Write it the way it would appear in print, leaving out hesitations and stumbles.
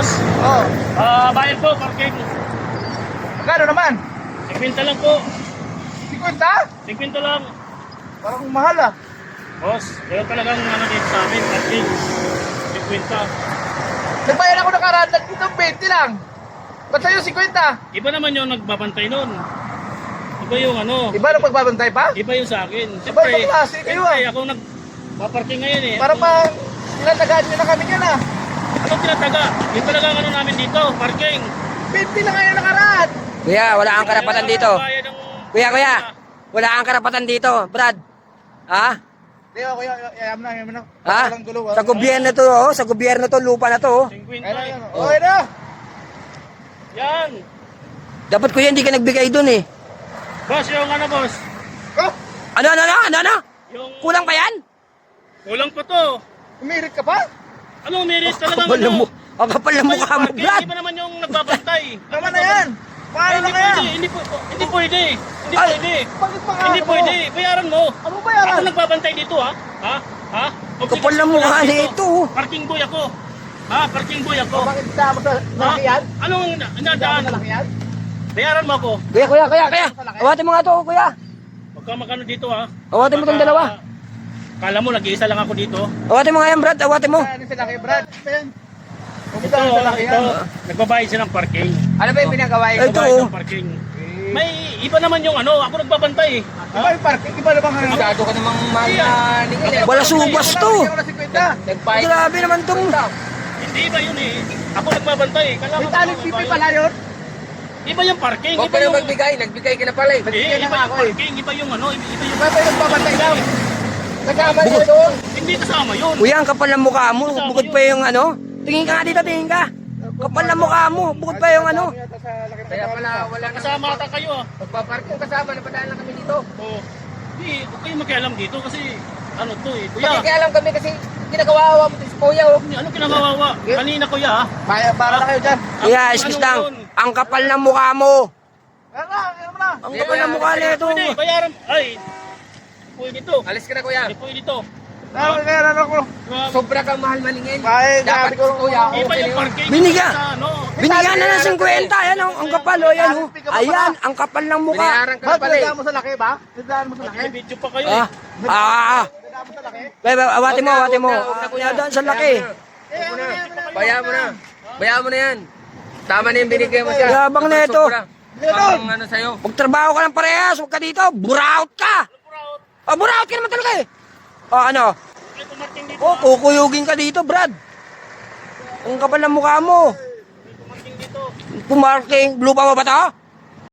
Oo. Bayad po, parking. Magkano naman? 50 lang po. 50? 50 lang. Parang mahal ah. Boss, yun talagang ano dito sa amin, parking. 50. Nagbayad ako nakaraan dito, 20 lang. Ba't sa'yo 50? Iba naman yung nagbabantay nun. Iba yung ano. Iba na pagbabantay pa? Iba yung sa akin. Iba yung klase kayo, siyempre, ah. ako nagpaparking ngayon eh. Para pa, tinatagaan nyo na kami yan ah. Anong tinataga? Yung talagang ano namin dito, parking. 20 lang kayo nakaraan. Kuya, wala kang karapatan dito. Bayad ng... Kuya, wala kang karapatan dito, Brad. Ha? Hindi ako, yayam na. Ha? Walang gulo, Sa gobyerno to, oh. Sa gobyerno to, lupa na to, oh. 50. Ayun na, yan. Okay na. Yan. Dapat kuya, hindi ka nagbigay dun eh. Boss, yung ano boss? Oh, Ano? Yung... Kulang pa yan? Kulang pa to. umirit ka pa? Ano, merit talagang Kapal na ano? ang kapal na Iba yung mukha mo, parking, Brad. Iba naman yung nagbabantay. Tama na yan. Paano na kaya? Hindi pwede. Hindi Ay! pwede. Bakit pa Hindi pwede. Bayaran mo. Ano ba yan? Ako nagbabantay dito ha? Ha? Kapal na mukha Dito. nito, oh. Parking boy ako. Parking boy ako. Bakit mo sa lakyan? Anong nadaan? Sa lakyan? Bayaran mo ako. Kuya. Awatin mo nga to, kuya. Huwag kang magkano dito ha. Awatin mo tong dalawa. Kala mo, nag-iisa lang ako dito. Awatin mo nga yan, Brad. Awatin mo. Ano sila kay Brad? Ito, nagbabayad siya ng parking. Ano ba yung pinagawa Ito, Nagbabayad oh. ng parking. May iba naman yung ano, ako nagbabantay. Iba yung parking, iba na bang ano? Gado ka namang mananingil eh. Wala subas to. Nagbayad. Grabe naman tong. Hindi iba yun eh. Ako nagbabantay. Kala May mo talent pipi pala yun? Iba yung parking. Huwag Iba ka na yung... magbigay. Nagbigay ka na pala eh. Eh, iba yung ako eh. parking. Iba yung ano. Iba yung... Iba pa yung nagbabantay daw. Nagkama niya doon. Hindi kasama yun. Kuya, ang kapal ng mukha mo. Bukod pa yung ano. Tingin ka nga dito, tingin ka. Kapal ng mukha mo. Bukod pa yung ano. Kaya pala wala na. Kasama ata kayo ah. Magpaparking kasama, napadaan lang kami dito. Oo. Hindi, huwag kayong makialam dito kasi ano to eh. Kuya, Makikialam kami kasi ginagawa mo si Kuya. Oh. ano kinakawawa? Kanina kuya ah. Para na kayo dyan. Kuya, excuse lang. Ang kapal ng mukha mo. Ano na? Ang kapal ng mukha nito. Pwede, bayaran. Ay, pwede to. Alis ka na Kuya. Hindi pwede to. Kaya ano ko? Sobra kang mahal maningin. Ay, Dapat sabi ko Kuya. Iba yung parking. Biniga. Sa ano. Binigyan na ng 50. Ayan, ang kapal. O, yan. Oh. Ayan, ang kapal ng mukha. Binayaran ka na pala eh. Mo sa laki ba? Dadaan mo sa laki? May video pa kayo eh. Dadaan mo sa laki? Awatin mo. Kuya, doon sa laki. Bayaan mo na. Bayaan mo na yan. Tama na yung binigay mo siya. Yabang na ito. Pang ano sa'yo. Magtrabaho ka ng parehas. Huwag ka dito. Buraut ka. Buraut ka naman talaga eh. Ano? Ay, pumarking dito. Kukuyugin ka dito, Brad. Ang kapal ng mukha mo. Pumarking dito. Pumarking. Lupa mo ba to?